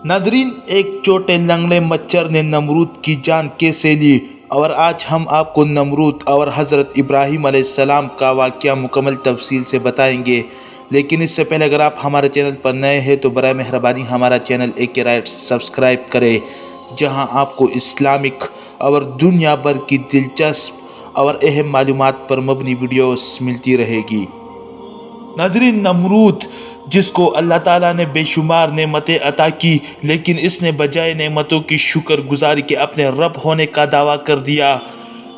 नाजरीन, एक छोटे लंगड़े मच्छर ने नमरूद की जान कैसे ली, और आज हम आपको नमरूद और हज़रत इब्राहीम अलैहिस्सलाम का वाक़या मुकम्मल तफसील से बताएंगे। लेकिन इससे पहले अगर आप हमारे चैनल पर नए हैं तो बराए मेहरबानी हमारा चैनल AK राइट सब्सक्राइब करें, जहां आपको इस्लामिक और दुनिया भर की दिलचस्प और अहम मालूमात पर मबनी वीडियोस मिलती रहेगी। नाज़रीन, नमरूद जिसको अल्लाह ताला ने बेशुमार नेमतें अता की, लेकिन इसने बजाय नेमतों की शुक्रगुजारी के अपने रब होने का दावा कर दिया।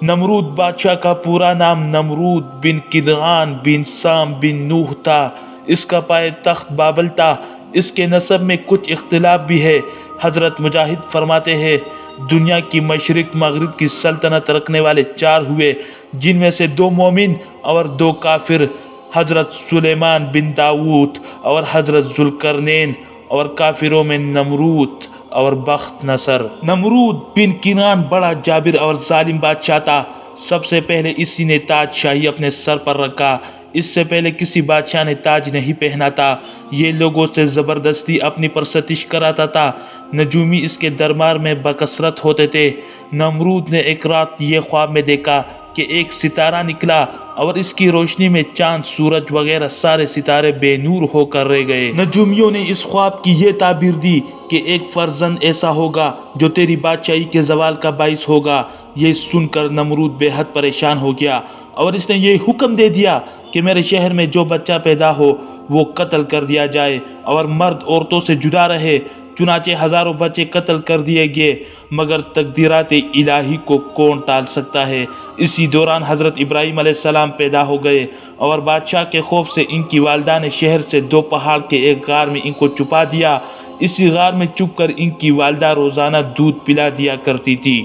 नमरूद बादशाह का पूरा नाम नमरूद बिन किनआन बिन साम बिन नूह था। इसका पाए तख्त बाबल था। इसके नसब में कुछ इख्तिलाफ भी है। हज़रत मुजाहिद फरमाते हैं, दुनिया की मशरिक मगरिब की सल्तनत रखने वाले 4 हुए, जिनमें से 2 मोमिन और 2 काफिर, हज़रत सुलेमान बिन दाऊद और हज़रत जुल्करनैन, और काफिरों में नमरूद और बख्त नसर। नमरूद बिन किनान बड़ा जाबिर और जालिम बादशाह था। सबसे पहले इसी ने ताज शाही अपने सर पर रखा। इससे पहले किसी बादशाह ने ताज नहीं पहना था। ये लोगों से ज़बरदस्ती अपनी परसतिश कराता था। नजूमी इसके दरबार में बकसरत होते थे। नमरूद ने एक रात ये ख्वाब में देखा कि एक सितारा निकला और इसकी रोशनी में चांद, सूरज वगैरह सारे सितारे बेनूर होकर रह गए। नजूमियों ने इस ख्वाब की ये ताबीर दी कि एक फर्जंद ऐसा होगा जो तेरी बादशाही के जवाल का बाइस होगा। ये सुनकर नमरूद बेहद परेशान हो गया और इसने ये हुक्म दे दिया कि मेरे शहर में जो बच्चा पैदा हो वो कत्ल कर दिया जाए और मर्द औरतों से जुदा रहे। चुनाचे हज़ारों बच्चे कत्ल कर दिए गए, मगर तकदीरात इलाही को कौन टाल सकता है। इसी दौरान हज़रत इब्राहीम अलैहिस्सलाम पैदा हो गए और बादशाह के खौफ से इनकी वालदा ने शहर से 2 पहाड़ के एक गार में इनको छुपा दिया। इसी गार में छुप कर इनकी वालदा रोज़ाना दूध पिला दिया करती थी।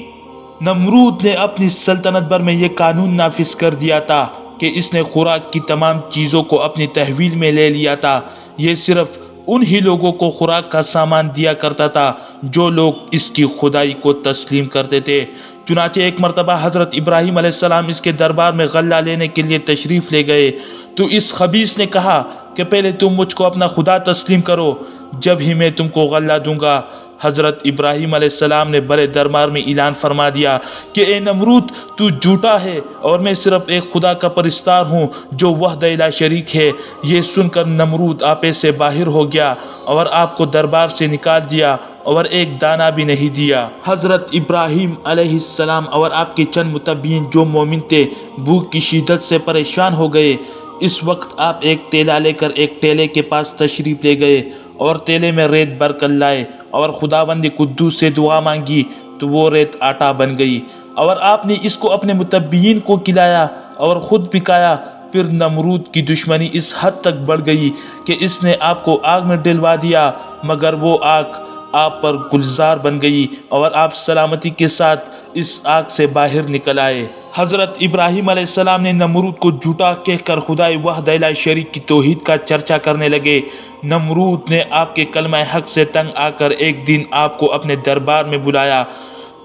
नमरूद ने अपनी सल्तनत भर में ये कानून नाफिज कर दिया था कि इसने खुराक की तमाम चीज़ों को अपनी तहवील में ले लिया था। ये सिर्फ उन ही लोगों को खुराक का सामान दिया करता था जो लोग इसकी खुदाई को तस्लीम करते थे। चुनाचे एक मरतबा हज़रत इब्राहीम अलैहिस्सलाम इसके दरबार में गल्ला लेने के लिए तशरीफ़ ले गए तो इस खबीस ने कहा कि पहले तुम मुझको अपना खुदा तस्लीम करो, जब ही मैं तुमको गल्ला दूंगा। हज़रत इब्राहीम अलैहिस्सलाम ने बड़े दरबार में ऐलान फरमा दिया कि ए नमरूद, तू झूठा है और मैं सिर्फ एक खुदा का परिस्तार हूँ जो वहदा ला शरीक है। ये सुनकर नमरूद आपे से बाहर हो गया और आपको दरबार से निकाल दिया और एक दाना भी नहीं दिया। हज़रत इब्राहीम अलैहिस्सलाम और आपके चंद मुतब्बीन जो मोमिन थे, भूख की शिद्दत से परेशान हो गए। इस वक्त आप एक तेला लेकर एक टेले के पास तशरीफ़ ले गए और तेले में रेत भर कर लाए और खुदावंद कुद्दूस से दुआ मांगी तो वो रेत आटा बन गई और आपने इसको अपने मुतब्बीन को खिलाया और ख़ुद पिकाया। फिर नमरूद की दुश्मनी इस हद तक बढ़ गई कि इसने आपको आग में डलवा दिया, मगर वो आग आप पर गुलजार बन गई और आप सलामती के साथ इस आग से बाहर निकल आए। हज़रत इब्राहीम अलैहिस्सलाम ने नमरूद को झूठा कहकर खुदाई वहदा ला शरीक की तौहीद का चर्चा करने लगे। नमरूद ने आपके कलमा हक से तंग आकर एक दिन आपको अपने दरबार में बुलाया।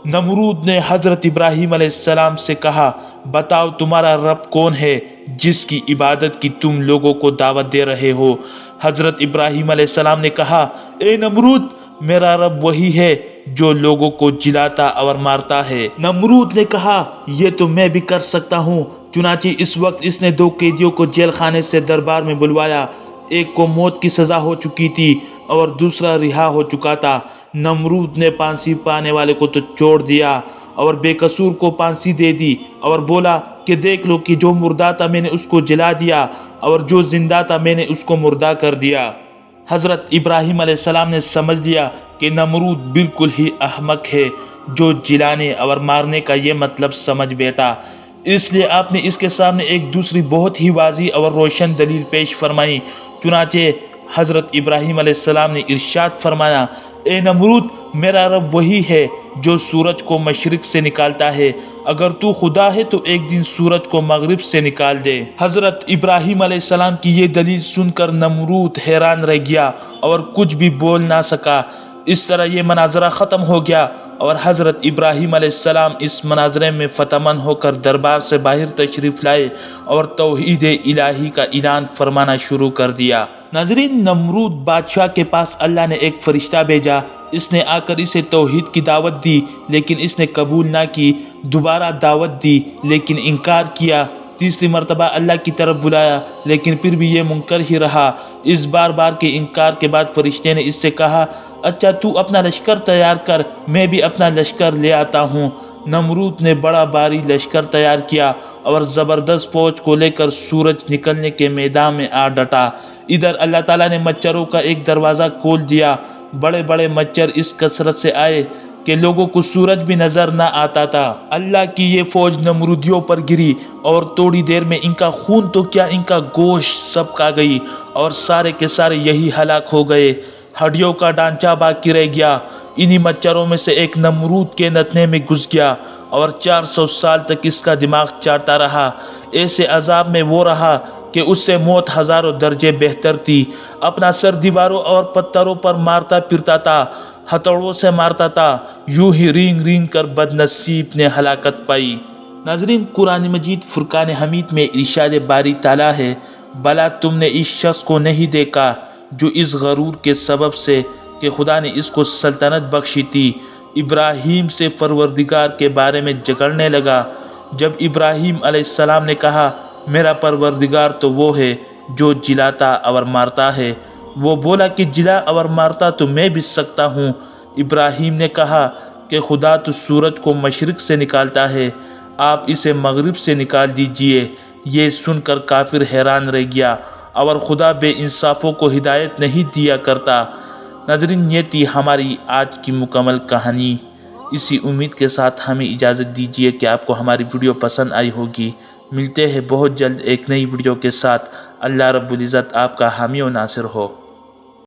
नमरूद ने हज़रत इब्राहीम अलैहिस्सलाम से कहा, बताओ तुम्हारा रब कौन है जिसकी इबादत की तुम लोगों को दावत दे रहे हो। हज़रत इब्राहीम अलैहिस्सलाम ने कहा, ए नमरूद, मेरा रब वही है जो लोगों को जिलाता और मारता है। नमरूद ने कहा, यह तो मैं भी कर सकता हूँ। चुनाचे इस वक्त इसने 2 कैदियों को जेल खाने से दरबार में बुलवाया। एक को मौत की सज़ा हो चुकी थी और दूसरा रिहा हो चुका था। नमरूद ने फांसी पाने वाले को तो छोड़ दिया और बेकसूर को फांसी दे दी और बोला कि देख लो कि जो मुर्दा था मैंने उसको जला दिया और जो जिंदा था मैंने उसको मुर्दा कर दिया। हज़रत इब्राहीम अलैहिस्सलाम ने समझ लिया कि नमरूद बिल्कुल ही अहमक है जो जिलाने और मारने का ये मतलब समझ बैठा। इसलिए आपने इसके सामने एक दूसरी बहुत ही वाज़ी और रोशन दलील पेश फरमाई। चुनाचे हज़रत इब्राहीम अलैहिस्सलाम ने इरशाद फरमाया, ए नमरूद, मेरा रब वही है जो सूरज को मशरिक से निकालता है। अगर तू खुदा है तो एक दिन सूरज को मगरिब से निकाल दे। हज़रत इब्राहीम अलैहिस्सलाम की ये दलील सुनकर नमरूद हैरान रह गया और कुछ भी बोल ना सका। इस तरह ये मनाजरा ख़त्म हो गया और हज़रत इब्राहीम अलैहिस्सलाम इस मनाजरे में फ़तमंद होकर दरबार से बाहर तशरीफ़ लाए और तौहीद इलाही का ऐलान फरमाना शुरू कर दिया। नाजरीन, नमरूद बादशाह के पास अल्लाह ने एक फरिश्ता भेजा। इसने आकर इसे तौहीद की दावत दी, लेकिन इसने कबूल ना की। दोबारा दावत दी, लेकिन इनकार किया। तीसरी मरतबा अल्लाह की तरफ बुलाया, लेकिन फिर भी ये मुनकर ही रहा। इस बार बार के इनकार के बाद फरिश्ते ने इससे कहा, अच्छा तू अपना लश्कर तैयार कर, मैं भी अपना लश्कर ले आता हूँ। नमरूद ने बड़ा भारी लश्कर तैयार किया और ज़बरदस्त फौज को लेकर सूरज निकलने के मैदान में आ डटा। इधर अल्लाह ताला ने मच्छरों का एक दरवाज़ा खोल दिया। बड़े बड़े मच्छर इस कसरत से आए कि लोगों को सूरज भी नजर ना आता था। अल्लाह की ये फौज नमरूदियों पर गिरी और थोड़ी देर में इनका खून तो क्या, इनका गोश्त सब खा गई और सारे के सारे यही हलाक हो गए। हड्डियों का ढांचा बाकी रह गया। इन्हीं मच्छरों में से एक नमरूद के नथने में घुस गया और 400 साल तक इसका दिमाग चाटता रहा। ऐसे अजाब में वो रहा कि उससे मौत हज़ारों दर्जे बेहतर थी। अपना सर दीवारों और पत्थरों पर मारता फिरता था, हथौड़ों से मारता था। यूं ही रींग रींग कर बदनसीब ने हलाकत पाई। नाजरीन, कुरान मजीद फुरकान हमीद में इरशाद बारी ताला है, भला तुमने इस शख्स को नहीं देखा जो इस गरूर के सबब से कि खुदा ने इसको सल्तनत बख्शी थी, इब्राहीम से परवरदिगार के बारे में झगड़ने लगा। जब इब्राहीम अलैहिस्सलाम ने कहा, मेरा परवरदिगार तो वो है जो जिलाता और मारता है, वो बोला कि जिला और मारता तो मैं भी सकता हूँ। इब्राहीम ने कहा कि खुदा तो सूरज को मशरिक से निकालता है, आप इसे मगरिब से निकाल दीजिए। ये सुनकर काफिर हैरान रह गया और खुदा बेइंसाफ़ों को हिदायत नहीं दिया करता। नाज़रीन, ये थी हमारी आज की मुकम्मल कहानी। इसी उम्मीद के साथ हमें इजाज़त दीजिए कि आपको हमारी वीडियो पसंद आई होगी। मिलते हैं बहुत जल्द एक नई वीडियो के साथ। अल्लाह रब्बुल इज़्ज़त आपका हामी और नासिर हो।